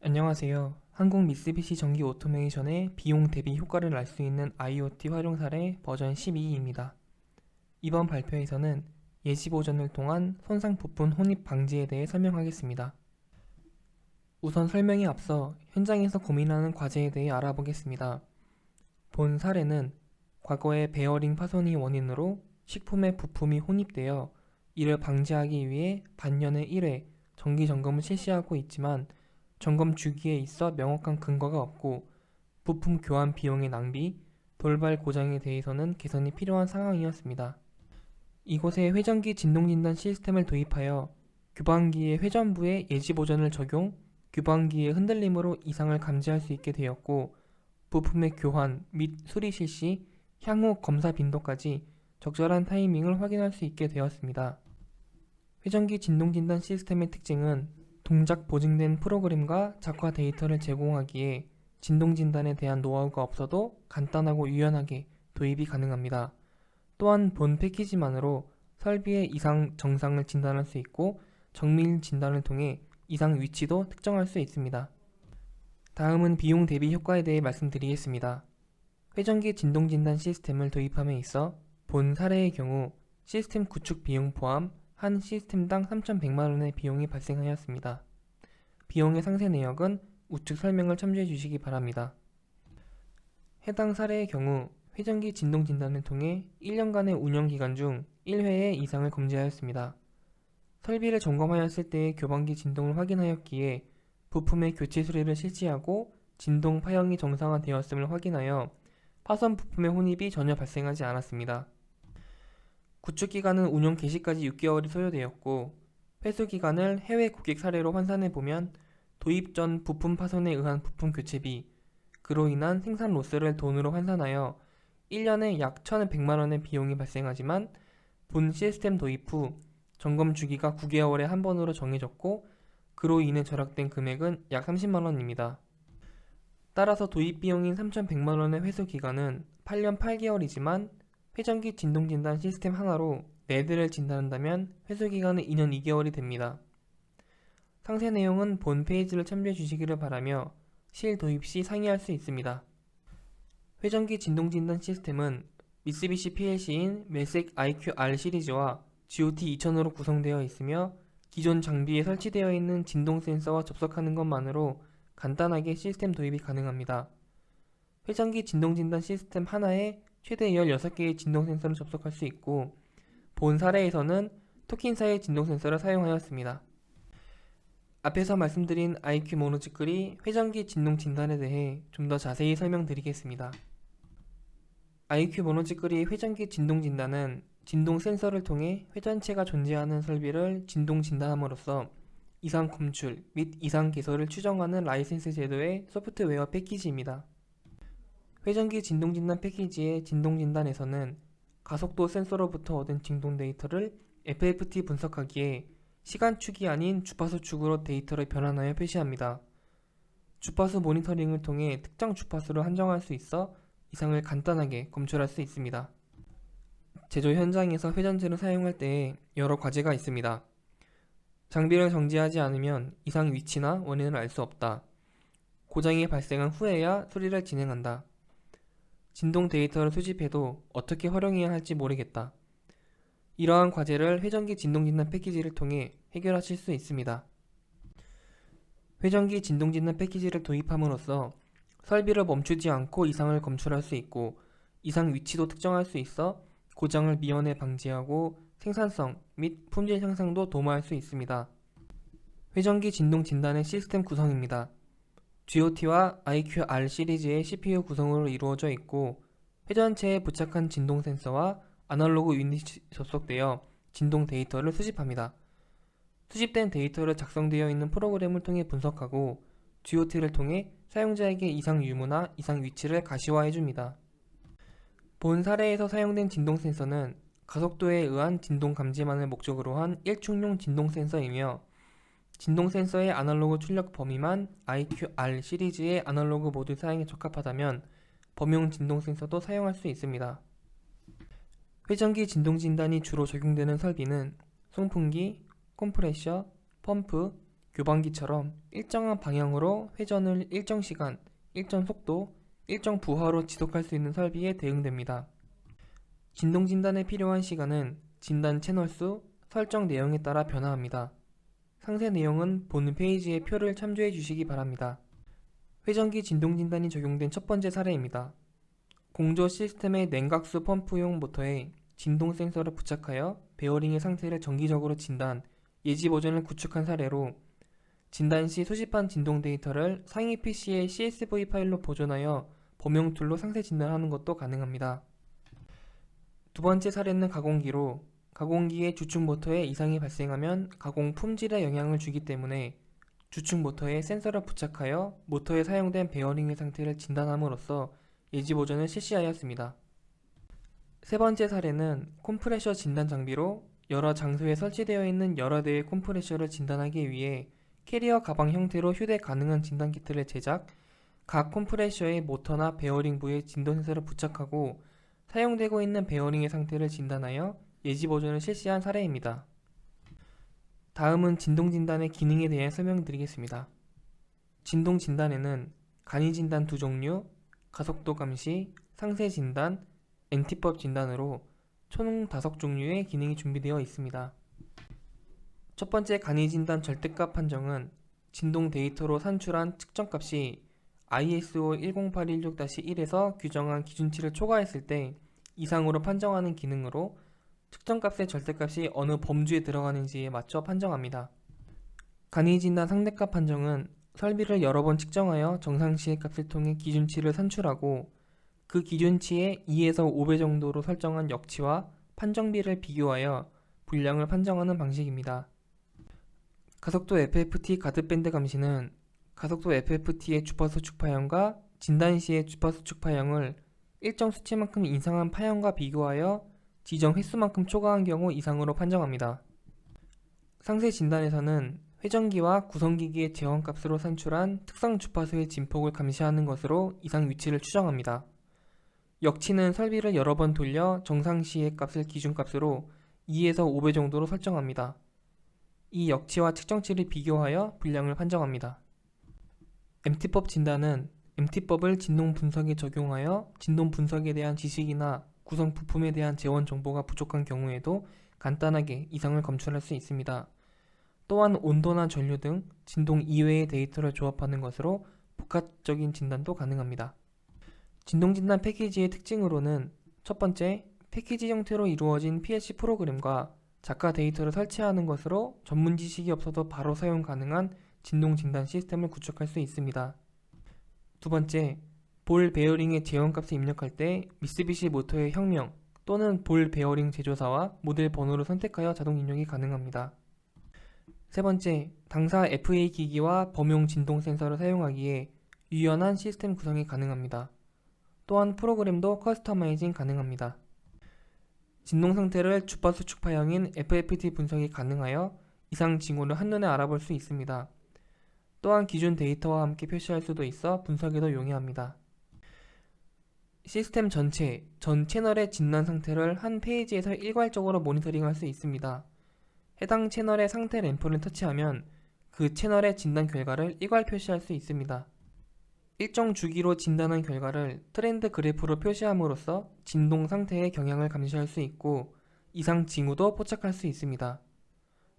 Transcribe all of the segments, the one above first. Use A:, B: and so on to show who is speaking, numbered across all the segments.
A: 안녕하세요. 한국 미쓰비시 전기 오토메이션의 비용 대비 효과를 알 수 있는 IoT 활용 사례 버전 12입니다. 이번 발표에서는 예시 보전을 통한 손상 부품 혼입 방지에 대해 설명하겠습니다. 우선 설명에 앞서 현장에서 고민하는 과제에 대해 알아보겠습니다. 본 사례는 과거의 베어링 파손이 원인으로 식품의 부품이 혼입되어 이를 방지하기 위해 반년에 1회 정기 점검을 실시하고 있지만 점검 주기에 있어 명확한 근거가 없고 부품 교환 비용의 낭비, 돌발 고장에 대해서는 개선이 필요한 상황이었습니다. 이곳에 회전기 진동진단 시스템을 도입하여 규방기의 회전부에 예지 보전을 적용, 규방기의 흔들림으로 이상을 감지할 수 있게 되었고 부품의 교환 및 수리 실시, 향후 검사 빈도까지 적절한 타이밍을 확인할 수 있게 되었습니다. 회전기 진동진단 시스템의 특징은 동작 보증된 프로그램과 작화 데이터를 제공하기에 진동진단에 대한 노하우가 없어도 간단하고 유연하게 도입이 가능합니다. 또한 본 패키지만으로 설비의 이상 정상을 진단할 수 있고 정밀 진단을 통해 이상 위치도 특정할 수 있습니다. 다음은 비용 대비 효과에 대해 말씀드리겠습니다. 회전기 진동진단 시스템을 도입함에 있어 본 사례의 경우 시스템 구축 비용 포함 한 시스템당 3,100만원의 비용이 발생하였습니다. 비용의 상세 내역은 우측 설명을 참조해 주시기 바랍니다. 해당 사례의 경우 회전기 진동 진단을 통해 1년간의 운영 기간 중 1회의 이상을 검지하였습니다. 설비를 점검하였을 때의 교반기 진동을 확인하였기에 부품의 교체 수리를 실시하고 진동 파형이 정상화되었음을 확인하여 파손 부품의 혼입이 전혀 발생하지 않았습니다. 구축 기간은 운영 개시까지 6개월이 소요되었고 회수 기간을 해외 고객 사례로 환산해 보면 도입 전 부품 파손에 의한 부품 교체비, 그로 인한 생산 로스를 돈으로 환산하여 1년에 약 1,100만원의 비용이 발생하지만 본 시스템 도입 후 점검 주기가 9개월에 한 번으로 정해졌고 그로 인해 절약된 금액은 약 30만원입니다. 따라서 도입 비용인 3,100만원의 회수 기간은 8년 8개월이지만 회전기 진동진단 시스템 하나로 4대를 진단한다면 회수기간은 2년 2개월이 됩니다. 상세 내용은 본 페이지를 참조해 주시기를 바라며 실 도입 시 상의할 수 있습니다. 회전기 진동진단 시스템은 미쓰비시 PLC인 메색 IQR 시리즈와 GOT2000으로 구성되어 있으며 기존 장비에 설치되어 있는 진동 센서와 접속하는 것만으로 간단하게 시스템 도입이 가능합니다. 회전기 진동진단 시스템 하나에 최대 16개의 진동 센서를 접속할 수 있고 본 사례에서는 토킨사의 진동 센서를 사용하였습니다. 앞에서 말씀드린 IQ 모노치클이 회전기 진동 진단에 대해 좀 더 자세히 설명드리겠습니다. IQ 모노치클이 회전기 진동 진단은 진동 센서를 통해 회전체가 존재하는 설비를 진동 진단함으로써 이상 검출 및 이상 개소를 추정하는 라이센스 제도의 소프트웨어 패키지입니다. 회전기 진동진단 패키지의 진동진단에서는 가속도 센서로부터 얻은 진동 데이터를 FFT 분석하기에 시간축이 아닌 주파수 축으로 데이터를 변환하여 표시합니다. 주파수 모니터링을 통해 특정 주파수를 한정할 수 있어 이상을 간단하게 검출할 수 있습니다. 제조 현장에서 회전체를 사용할 때 여러 과제가 있습니다. 장비를 정지하지 않으면 이상 위치나 원인을 알 수 없다. 고장이 발생한 후에야 수리를 진행한다. 진동 데이터를 수집해도 어떻게 활용해야 할지 모르겠다. 이러한 과제를 회전기 진동진단 패키지를 통해 해결하실 수 있습니다. 회전기 진동진단 패키지를 도입함으로써 설비를 멈추지 않고 이상을 검출할 수 있고 이상 위치도 특정할 수 있어 고장을 미연에 방지하고 생산성 및 품질 향상도 도모할 수 있습니다. 회전기 진동 진단의 시스템 구성입니다. GOT와 IQR 시리즈의 CPU 구성으로 이루어져 있고 회전체에 부착한 진동 센서와 아날로그 유닛이 접속되어 진동 데이터를 수집합니다. 수집된 데이터를 작성되어 있는 프로그램을 통해 분석하고 GOT를 통해 사용자에게 이상 유무나 이상 위치를 가시화해줍니다. 본 사례에서 사용된 진동 센서는 가속도에 의한 진동 감지만을 목적으로 한 1충용 진동 센서이며 진동 센서의 아날로그 출력 범위만 IQR 시리즈의 아날로그 모드 사용에 적합하다면 범용 진동 센서도 사용할 수 있습니다. 회전기 진동 진단이 주로 적용되는 설비는 송풍기, 컴프레셔, 펌프, 교반기처럼 일정한 방향으로 회전을 일정 시간, 일정 속도, 일정 부하로 지속할 수 있는 설비에 대응됩니다. 진동 진단에 필요한 시간은 진단 채널 수, 설정 내용에 따라 변화합니다. 상세 내용은 본 페이지의 표를 참조해 주시기 바랍니다. 회전기 진동 진단이 적용된 첫 번째 사례입니다. 공조 시스템의 냉각수 펌프용 모터에 진동 센서를 부착하여 베어링의 상태를 정기적으로 진단, 예지 보존을 구축한 사례로 진단 시 수집한 진동 데이터를 상위 PC의 CSV 파일로 보존하여 범용 툴로 상세 진단하는 것도 가능합니다. 두 번째 사례는 가공기로 가공기의 주축 모터에 이상이 발생하면 가공 품질에 영향을 주기 때문에 주축 모터에 센서를 부착하여 모터에 사용된 베어링의 상태를 진단함으로써 예지 보존을 실시하였습니다. 세 번째 사례는 컴프레셔 진단 장비로 여러 장소에 설치되어 있는 여러 대의 컴프레셔를 진단하기 위해 캐리어 가방 형태로 휴대 가능한 진단 키트를 제작, 각 컴프레셔의 모터나 베어링 부에 진동 센서를 부착하고 사용되고 있는 베어링의 상태를 진단하여 예지 보존을 실시한 사례입니다. 다음은 진동 진단의 기능에 대해 설명드리겠습니다. 진동 진단에는 간이 진단 두 종류, 가속도 감시, 상세 진단, NT법 진단으로 총 5종류의 기능이 준비되어 있습니다. 첫 번째 간이 진단 절대값 판정은 진동 데이터로 산출한 측정값이 ISO 10816-1에서 규정한 기준치를 초과했을 때 이상으로 판정하는 기능으로 측정값의 절대값이 어느 범주에 들어가는지에 맞춰 판정합니다. 간이 진단 상대값 판정은 설비를 여러 번 측정하여 정상시의 값을 통해 기준치를 산출하고 그 기준치의 2에서 5배 정도로 설정한 역치와 판정비를 비교하여 분량을 판정하는 방식입니다. 가속도 FFT 가드밴드 감시는 가속도 FFT의 주파수 축파형과 진단 시의 주파수 축파형을 일정 수치만큼 이상한 파형과 비교하여 지정 횟수만큼 초과한 경우 이상으로 판정합니다. 상세 진단에서는 회전기와 구성기기의 제원값으로 산출한 특성 주파수의 진폭을 감시하는 것으로 이상 위치를 추정합니다. 역치는 설비를 여러 번 돌려 정상시의 값을 기준값으로 2에서 5배 정도로 설정합니다. 이 역치와 측정치를 비교하여 분량을 판정합니다. MT법 진단은 MT법을 진동 분석에 적용하여 진동 분석에 대한 지식이나 구성 부품에 대한 재원 정보가 부족한 경우에도 간단하게 이상을 검출할 수 있습니다. 또한 온도나 전류 등 진동 이외의 데이터를 조합하는 것으로 복합적인 진단도 가능합니다. 진동 진단 패키지의 특징으로는 첫 번째, 패키지 형태로 이루어진 PLC 프로그램과 작가 데이터를 설치하는 것으로 전문 지식이 없어도 바로 사용 가능한 진동 진단 시스템을 구축할 수 있습니다. 두 번째, 볼 베어링의 제원값을 입력할 때 미쓰비시 모터의 형명 또는 볼 베어링 제조사와 모델 번호를 선택하여 자동 입력이 가능합니다. 세 번째, 당사 FA 기기와 범용 진동 센서를 사용하기에 유연한 시스템 구성이 가능합니다. 또한 프로그램도 커스터마이징 가능합니다. 진동 상태를 주파수 축파형인 FFT 분석이 가능하여 이상 징후를 한눈에 알아볼 수 있습니다. 또한 기준 데이터와 함께 표시할 수도 있어 분석에도 용이합니다. 시스템 전체, 전 채널의 진단 상태를 한 페이지에서 일괄적으로 모니터링할 수 있습니다. 해당 채널의 상태 램프를 터치하면 그 채널의 진단 결과를 일괄 표시할 수 있습니다. 일정 주기로 진단한 결과를 트렌드 그래프로 표시함으로써 진동 상태의 경향을 감시할 수 있고 이상 징후도 포착할 수 있습니다.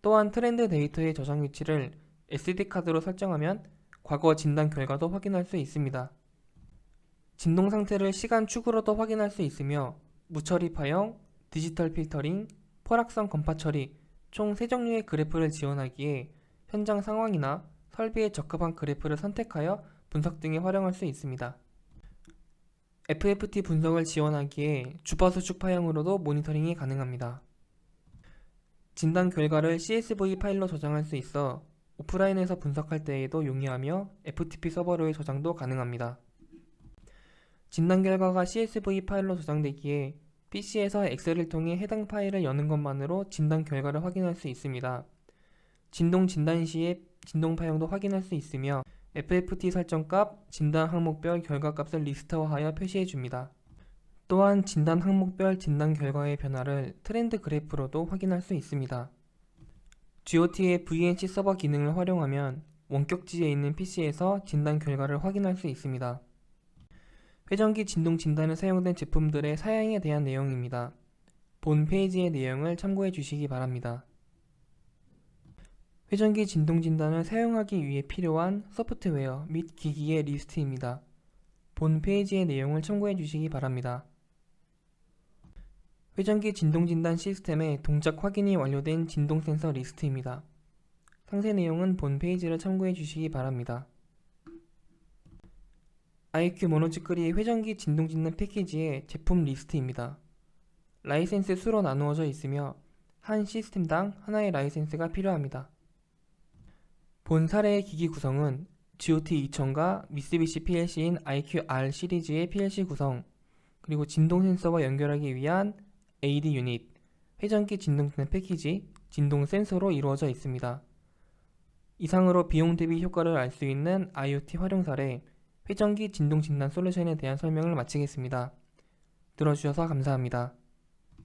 A: 또한 트렌드 데이터의 저장 위치를 SD카드로 설정하면 과거 진단 결과도 확인할 수 있습니다. 진동 상태를 시간 축으로도 확인할 수 있으며 무처리 파형, 디지털 필터링, 포락성 검파 처리 총 3종류의 그래프를 지원하기에 현장 상황이나 설비에 적합한 그래프를 선택하여 분석 등에 활용할 수 있습니다. FFT 분석을 지원하기에 주파수 축파형으로도 모니터링이 가능합니다. 진단 결과를 CSV 파일로 저장할 수 있어 오프라인에서 분석할 때에도 용이하며 FTP 서버로의 저장도 가능합니다. 진단 결과가 CSV 파일로 저장되기에 PC에서 엑셀을 통해 해당 파일을 여는 것만으로 진단 결과를 확인할 수 있습니다. 진동 진단 시에 진동 파형도 확인할 수 있으며 FFT 설정값, 진단 항목별 결과값을 리스트화하여 표시해줍니다. 또한 진단 항목별 진단 결과의 변화를 트렌드 그래프로도 확인할 수 있습니다. GOT의 VNC 서버 기능을 활용하면 원격지에 있는 PC에서 진단 결과를 확인할 수 있습니다. 회전기 진동 진단에 사용된 제품들의 사양에 대한 내용입니다. 본 페이지의 내용을 참고해 주시기 바랍니다. 회전기 진동 진단을 사용하기 위해 필요한 소프트웨어 및 기기의 리스트입니다. 본 페이지의 내용을 참고해 주시기 바랍니다. 회전기 진동 진단 시스템의 동작 확인이 완료된 진동 센서 리스트입니다. 상세 내용은 본 페이지를 참고해 주시기 바랍니다. IQ 모노치클이 회전기 진동 진단 패키지의 제품 리스트입니다. 라이센스 수로 나누어져 있으며 한 시스템당 하나의 라이센스가 필요합니다. 본 사례의 기기 구성은 GOT 2000과 미쓰비시 PLC인 IQ-R 시리즈의 PLC 구성, 그리고 진동 센서와 연결하기 위한 AD 유닛, 회전기 진동 진단 패키지, 진동 센서로 이루어져 있습니다. 이상으로 비용 대비 효과를 알 수 있는 IoT 활용 사례, 회전기 진동 진단 솔루션에 대한 설명을 마치겠습니다. 들어주셔서 감사합니다.